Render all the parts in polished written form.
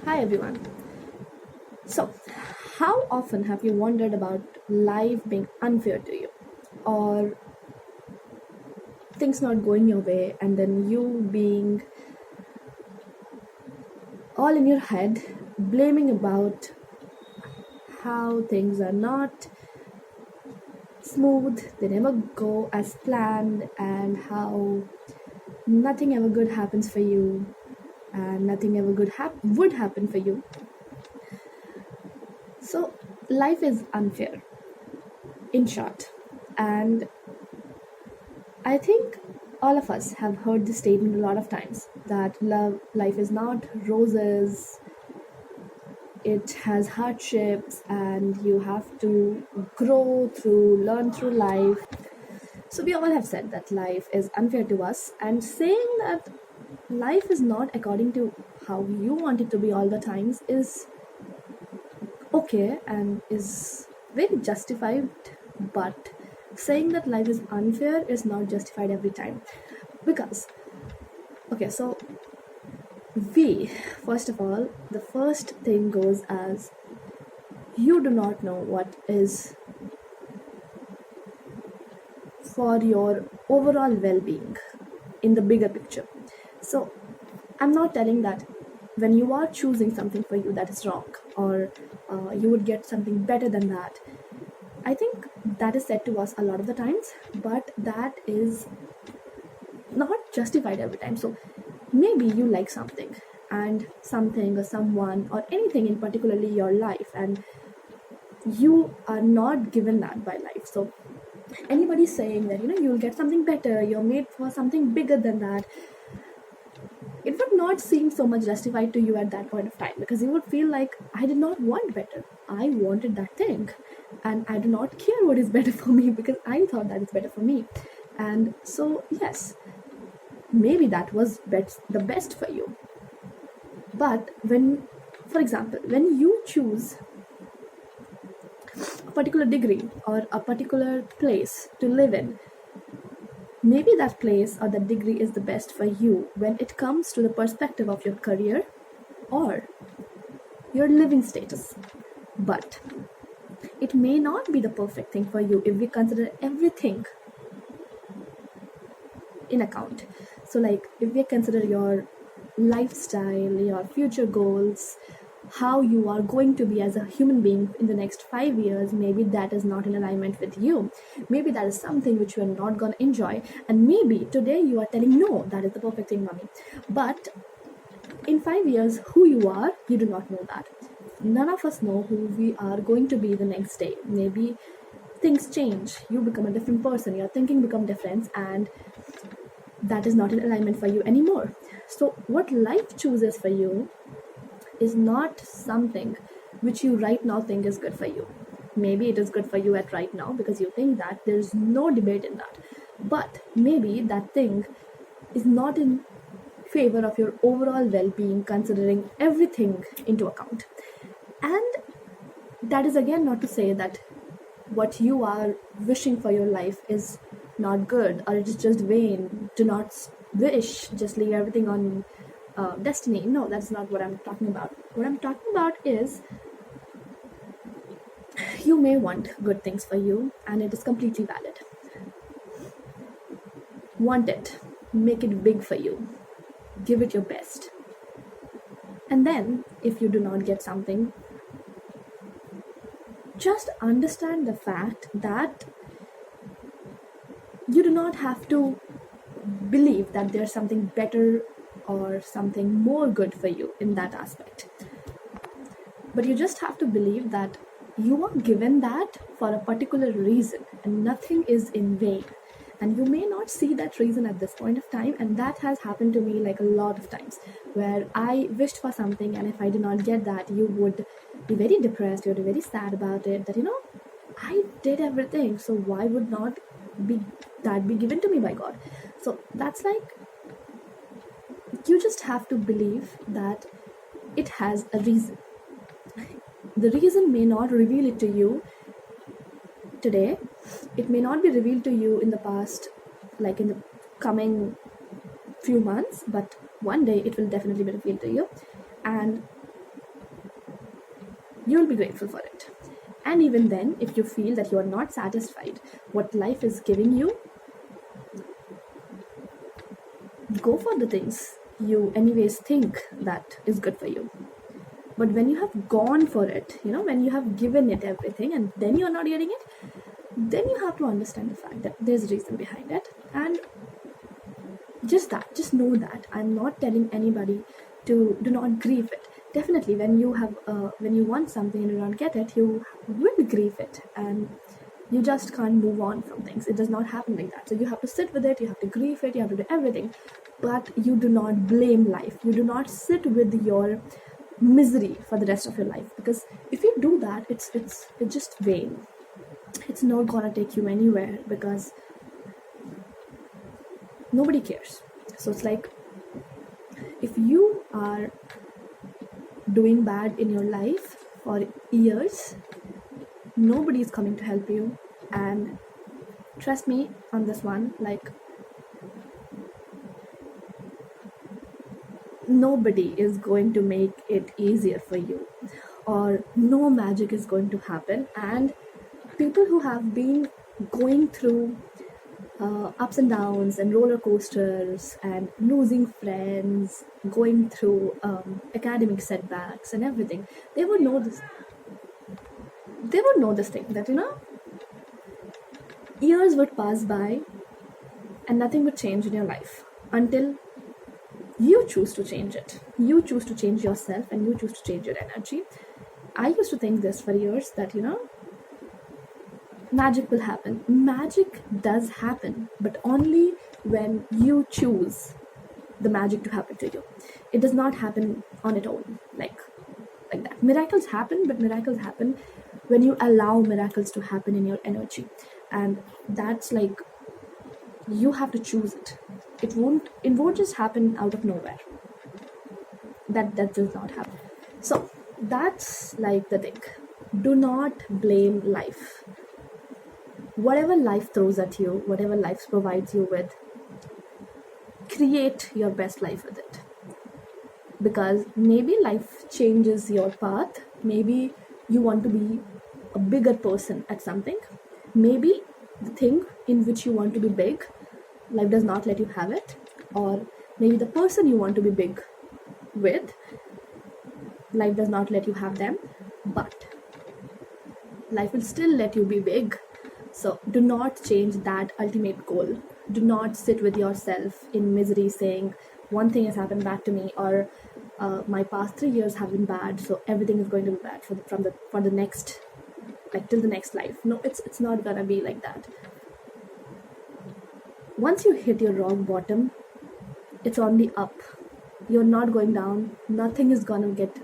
Hi everyone. So, how often have you wondered about life being unfair to you, or things not going your way, and then you being all in your head, blaming about how things are not smooth, they never go as planned, and how nothing ever good happens for you, and nothing ever good would happen for you. So, life is unfair, in short, and I think all of us have heard this statement a lot of times that life is not roses, it has hardships, and you have to grow through, learn through life. So, we all have said that life is unfair to us, and saying that life is not according to how you want it to be all the times is okay and is very justified, but saying that life is unfair is not justified every time because okay, so we, first of all, the first thing goes as you do not know what is for your overall well-being in the bigger picture. So I'm not telling that when you are choosing something for you that is wrong, or you would get something better than that. I think that is said to us a lot of the times, but that is not justified every time. So maybe you like something, and something or someone or anything in particularly your life, and you are not given that by life. So anybody saying that you'll get something better, you're made for something bigger than that, it would not seem so much justified to you at that point of time, because you would feel like, I did not want better, I wanted that thing, and I do not care what is better for me because I thought that is better for me. And so yes, maybe that was the best for you. But when, for example, when you choose a particular degree or a particular place to live in, maybe that place or that degree is the best for you when it comes to the perspective of your career or your living status. But it may not be the perfect thing for you if we consider everything in account. So like if we consider your lifestyle, your future goals, how you are going to be as a human being in the next 5 years, maybe that is not in alignment with you. Maybe that is something which you are not going to enjoy, and maybe today you are telling no, that is the perfect thing, mommy. But in 5 years, who you are, you do not know that. None of us know who we are going to be the next day. Maybe things change, you become a different person, your thinking become different, and that is not in alignment for you anymore. So what life chooses for you is not something which you right now think is good for you. Maybe it is good for you at right now because you think that, there's no debate in that. But maybe that thing is not in favor of your overall well-being, considering everything into account. And that is again not to say that what you are wishing for your life is not good, or it is just vain. Do not wish, just leave everything on destiny. No, that's not what I'm talking about. What I'm talking about is, you may want good things for you, and it is completely valid. Want it, make it big for you, give it your best. And then if you do not get something, just understand the fact that you do not have to believe that there's something better or something more good for you in that aspect. But you just have to believe that you are given that for a particular reason, and nothing is in vain. And you may not see that reason at this point of time, and that has happened to me like a lot of times, where I wished for something, and if I did not get that, you would be very depressed, you would be very sad about it, that I did everything, so why would not be that be given to me by God? So that's like, you just have to believe that it has a reason. The reason may not reveal it to you today, it may not be revealed to you in the past, like in the coming few months, but one day it will definitely be revealed to you. And you'll be grateful for it. And even then, if you feel that you are not satisfied what life is giving you, go for the things you anyways think that is good for you. But when you have gone for it, when you have given it everything and then you're not getting it, then you have to understand the fact that there's a reason behind it. And just know that I'm not telling anybody to do not grieve it. Definitely, when you want something and you don't get it, you will grieve it, and you just can't move on from things. It does not happen like that. So you have to sit with it, you have to grieve it, you have to do everything, but you do not blame life. You do not sit with your misery for the rest of your life, because if you do that, it's just vain. It's not gonna take you anywhere, because nobody cares. So it's like, if you are doing bad in your life for years, nobody is coming to help you. And trust me on this one, like, nobody is going to make it easier for you, or no magic is going to happen. And people who have been going through ups and downs and roller coasters and losing friends, going through academic setbacks and everything, they would know this thing, that years would pass by and nothing would change in your life until you choose to change it. You choose to change yourself, and you choose to change your energy. I used to think this for years, that magic will happen. Magic does happen, but only when you choose the magic to happen to you. It does not happen on its own, like that. Miracles happen, but miracles happen when you allow miracles to happen in your energy. And that's like, you have to choose it. It won't just happen out of nowhere. That does not happen. So that's like the thing. Do not blame life. Whatever life throws at you, whatever life provides you with, create your best life with it. Because maybe life changes your path. Maybe you want to be a bigger person at something. Maybe the thing in which you want to be big, life does not let you have it. Or maybe the person you want to be big with, life does not let you have them. But life will still let you be big. So do not change that ultimate goal. Do not sit with yourself in misery saying, one thing has happened bad to me, or my past 3 years have been bad, so everything is going to be bad for the next, like, till the next life. No, it's not gonna be like that. Once you hit your rock bottom, it's on the up. You're not going down. Nothing is gonna get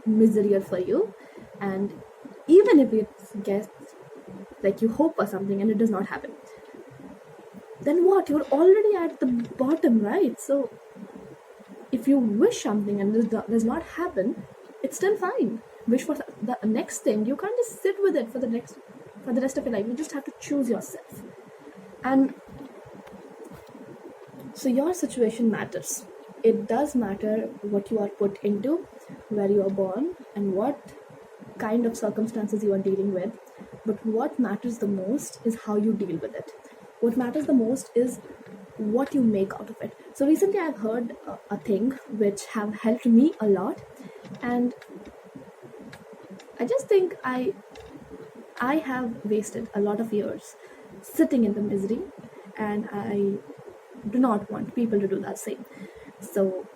miserier for you. And even if it gets, like, you hope for something and it does not happen, then what? You're already at the bottom, right? So if you wish something and it does not happen, it's still fine. Wish for the next thing. You can't just sit with it for the rest of your life. You just have to choose yourself. And so your situation matters. It does matter what you are put into, where you are born, and what kind of circumstances you are dealing with. But what matters the most is how you deal with it. What matters the most is what you make out of it. So recently I've heard a thing which have helped me a lot, and I just think I have wasted a lot of years sitting in the misery, and I do not want people to do that same. So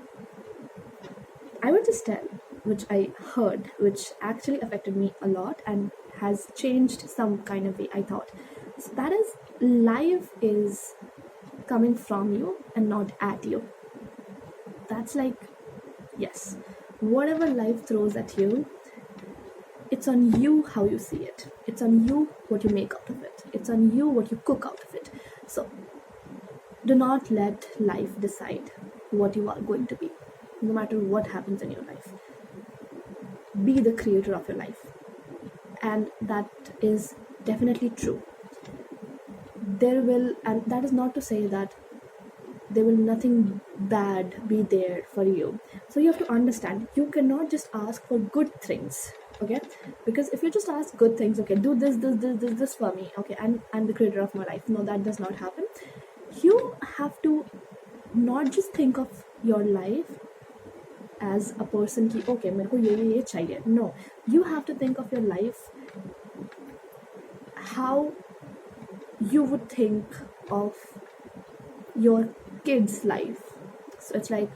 I would just tell, which I heard, which actually affected me a lot and has changed some kind of way I thought. So that is, life is coming from you and not at you. That's like, yes, whatever life throws at you, it's on you how you see it. It's on you what you make out of it. It's on you what you cook out of it. So do not let life decide what you are going to be, no matter what happens in your life. Be the creator of your life. And that is definitely true. And that is not to say that there will nothing bad be there for you. So you have to understand, you cannot just ask for good things Okay, because if you just ask good things, okay, do this for me, okay, and I'm the creator of my life. No, that does not happen. You have to not just think of your life as a person ki okay मेरे को ये चाहिए. No, you have to think of your life how you would think of your kid's life. So it's like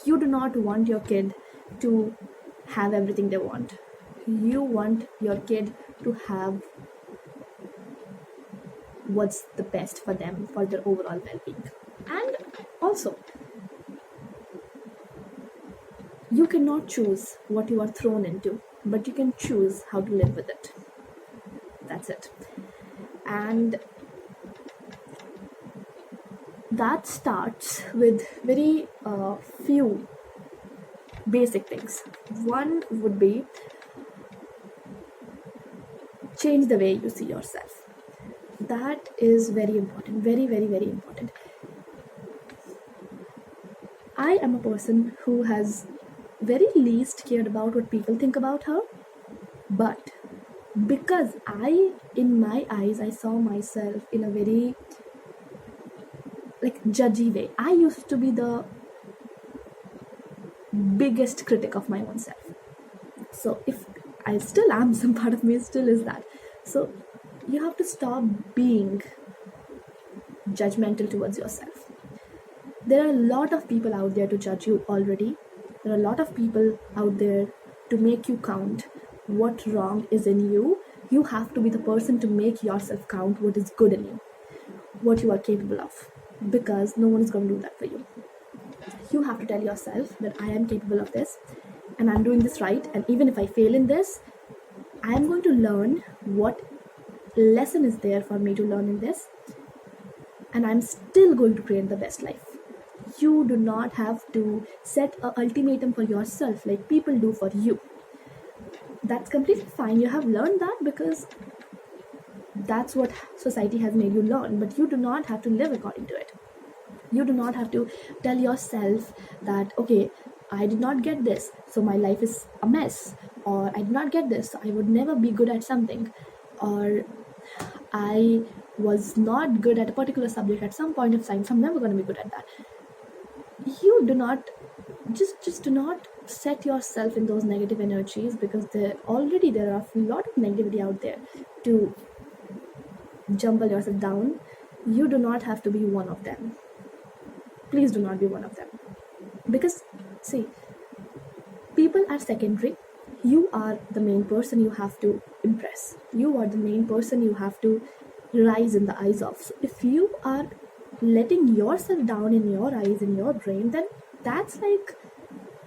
you do not want your kid to have everything they want. You want your kid to have what's the best for them, for their overall well-being. And also, you cannot choose what you are thrown into, but you can choose how to live with it. That's it. And that starts with very few basic things. One would be change the way you see yourself. That is very important, very, very, very important. I am a person who has very least cared about what people think about her, but because in my eyes, I saw myself in a very like judgy way. I used to be the biggest critic of my own self. So if I still am, some part of me still is that. So you have to stop being judgmental towards yourself. There are a lot of people out there to judge you already. There are a lot of people out there to make you count what wrong is in you. You have to be the person to make yourself count what is good in you, what you are capable of, because no one is going to do that for you. You have to tell yourself that I am capable of this and I'm doing this right, and even if I fail in this, I am going to learn what lesson is there for me to learn in this, and I'm still going to create the best life. You do not have to set an ultimatum for yourself like people do for you. That's completely fine. You have learned that because that's what society has made you learn, but you do not have to live according to it. You do not have to tell yourself that, okay, I did not get this, so my life is a mess, or I did not get this, so I would never be good at something, or I was not good at a particular subject at some point of time, so I'm never going to be good at that. You do not, just do not set yourself in those negative energies, because there are a lot of negativity out there to jumble yourself down. You do not have to be one of them. Please do not be one of them. Because, see, people are secondary. You are the main person you have to impress. You are the main person you have to rise in the eyes of. So if you are letting yourself down in your eyes, in your brain, then that's like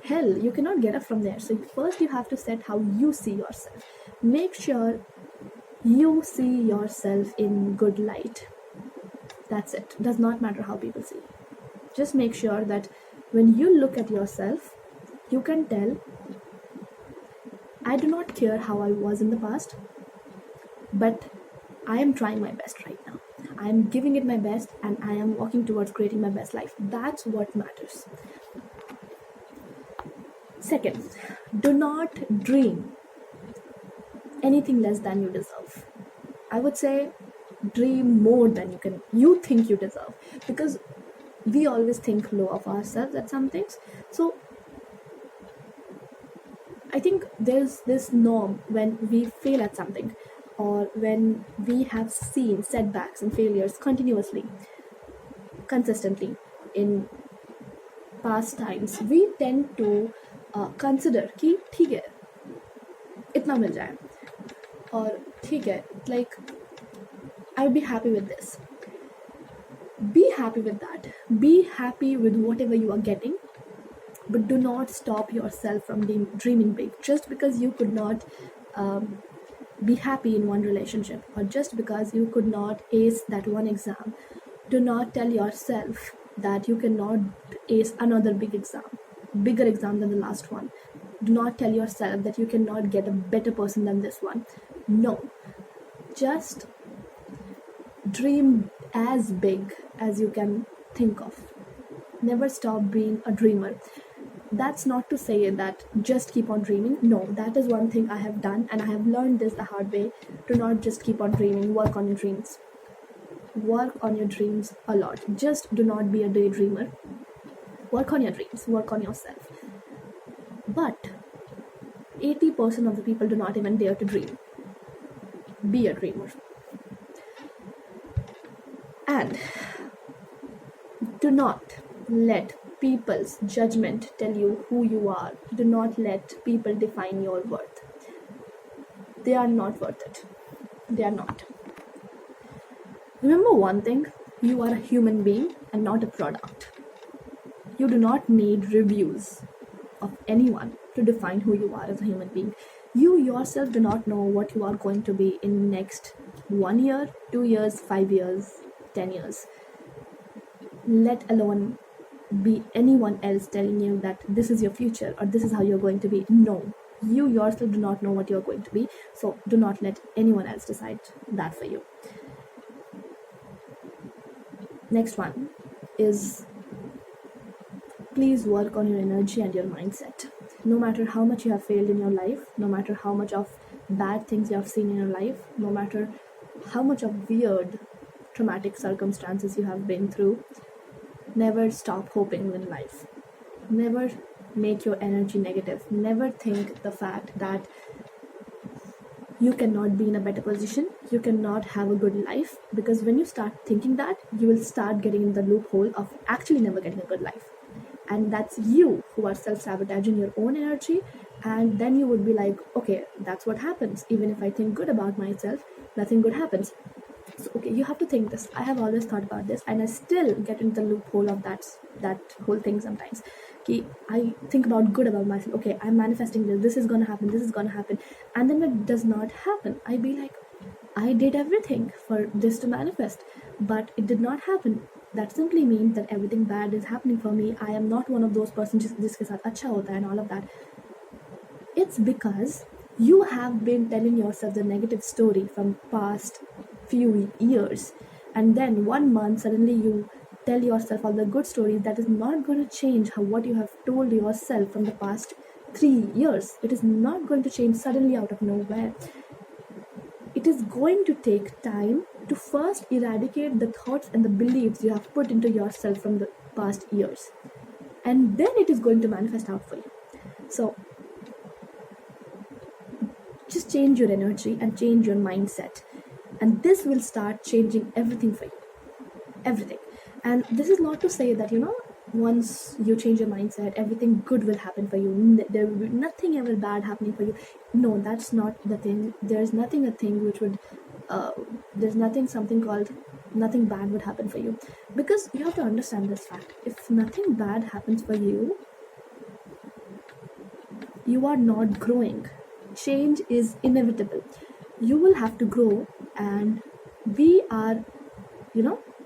hell. You cannot get up from there. So first you have to set how you see yourself. Make sure you see yourself in good light. That's it. Does not matter how people see you. Just make sure that when you look at yourself, you can tell, I do not care how I was in the past, but I am trying my best right now. I am giving it my best and I am walking towards creating my best life. That's what matters. Second, do not dream anything less than you deserve. I would say dream more than you think you deserve, because we always think low of ourselves at some things. So I think there's this norm when we fail at something, or when we have seen setbacks and failures continuously, consistently in past times, we tend to consider कि ठीक है इतना मिल जाए, और ठीक है, like I would be happy with this. Be happy with that. Be happy with whatever you are getting, but do not stop yourself from dreaming big. Just because you could not be happy in one relationship, or just because you could not ace that one exam, do not tell yourself that you cannot ace another bigger exam than the last one. Do not tell yourself that you cannot get a better person than this one. No, just dream as big as you can think of. Never stop being a dreamer. That's not to say that just keep on dreaming. No, that is one thing I have done, and I have learned this the hard way, to not just keep on dreaming. Work on your dreams. Work on your dreams a lot. Just do not be a daydreamer. Work on your dreams. Work on yourself. But 80% of the people do not even dare to dream. Be a dreamer. And do not let people's judgment tell you who you are. Do not let people define your worth. They are not worth it. They are not. Remember one thing, you are a human being and not a product. You do not need reviews of anyone to define who you are as a human being. You yourself do not know what you are going to be in next 1 year, 2 years, 5 years, 10 years. Let alone be anyone else telling you that this is your future or this is how you're going to be. No, you yourself do not know what you're going to be, so do not let anyone else decide that for you. Next one is, please work on your energy and your mindset. No matter how much you have failed in your life, no matter how much of bad things you have seen in your life, no matter how much of weird traumatic circumstances you have been through, never stop hoping in life. Never make your energy negative. Never think the fact that you cannot be in a better position, you cannot have a good life, because when you start thinking that, you will start getting in the loophole of actually never getting a good life. And that's you who are self-sabotaging your own energy, and then you would be like, okay, that's what happens. Even if I think good about myself, nothing good happens. So okay, you have to think this. I have always thought about this, and I still get into the loophole of that whole thing sometimes. Okay, I think about good about myself. Okay, I'm manifesting this. This is gonna happen. This is gonna happen, and then when it does not happen, I be like, I did everything for this to manifest, but it did not happen. That simply means that everything bad is happening for me. I am not one of those persons जिसके साथ अच्छा होता है and all of that. It's because you have been telling yourself the negative story from past few years, and then 1 month suddenly you tell yourself all the good stories. That is not going to change what you have told yourself from the past 3 years. It is not going to change suddenly out of nowhere. It is going to take time to first eradicate the thoughts and the beliefs you have put into yourself from the past years, and then it is going to manifest out for you. So just change your energy and change your mindset, and this will start changing everything for you. Everything. And this is not to say that, once you change your mindset, everything good will happen for you. There will be nothing ever bad happening for you. No, that's not the thing. There's nothing a thing which would there's nothing something called nothing bad would happen for you, because you have to understand this fact. If nothing bad happens for you, you are not growing. Change is inevitable. You will have to grow, and we are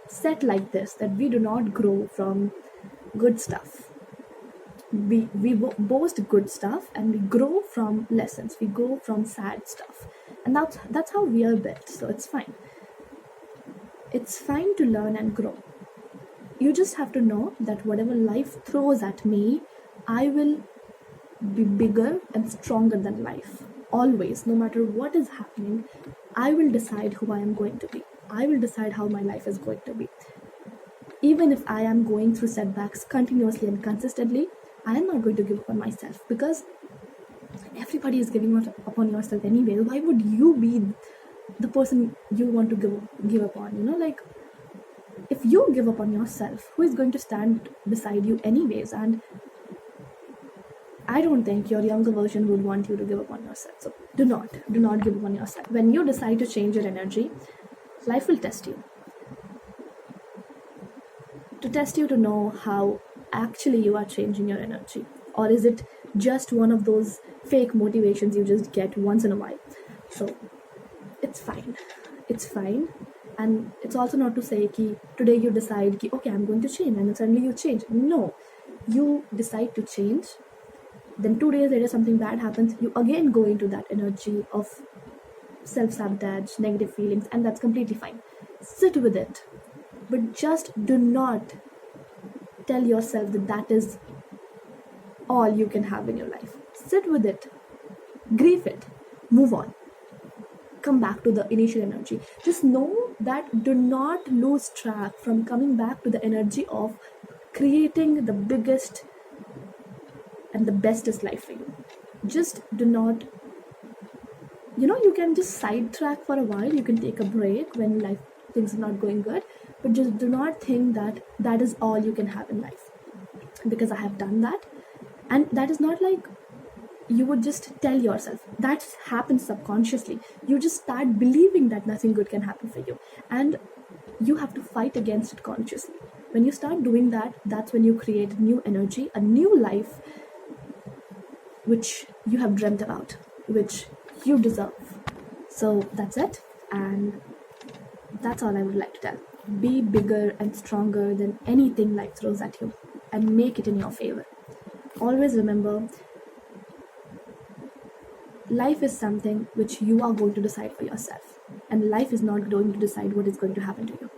set like this, that we do not grow from good stuff. We boast good stuff, and we grow from lessons. We grow from sad stuff, and that's how we are built. So it's fine. It's fine to learn and grow. You just have to know that whatever life throws at me, I will be bigger and stronger than life. Always, no matter what is happening, I will decide who I am going to be. I will decide how my life is going to be. Even if I am going through setbacks continuously and consistently, I am not going to give up on myself, because everybody is giving up on yourself anyway. Why would you be the person you want to give up on? Like, if you give up on yourself, who is going to stand beside you anyways? And I don't think your younger version would want you to give up on yourself. So do not give up on yourself. When you decide to change your energy, life will test you. To test you to know how actually you are changing your energy. Or is it just one of those fake motivations you just get once in a while? So it's fine. It's fine. And it's also not to say ki today you decide ki okay, I'm going to change, and then suddenly you change. No. You decide to change. Then 2 days later something bad happens. You again go into that energy of self-sabotage, negative feelings, and that's completely fine. Sit with it. But just do not tell yourself that is all you can have in your life. Sit with it, grieve it, move on, come back to the initial energy. Just know that do not lose track from coming back to the energy of creating the biggest and the bestest life for you. Just do not, you can just sidetrack for a while, you can take a break when life things are not going good, but just do not think that that is all you can have in life, because I have done that. And that is not like you would just tell yourself, that happens subconsciously. You just start believing that nothing good can happen for you, and you have to fight against it consciously. When you start doing that, that's when you create new energy, a new life which you have dreamt about, which you deserve. So that's it, and that's all I would like to tell. Be bigger and stronger than anything life throws at you, and make it in your favor. Always remember, life is something which you are going to decide for yourself, and life is not going to decide what is going to happen to you.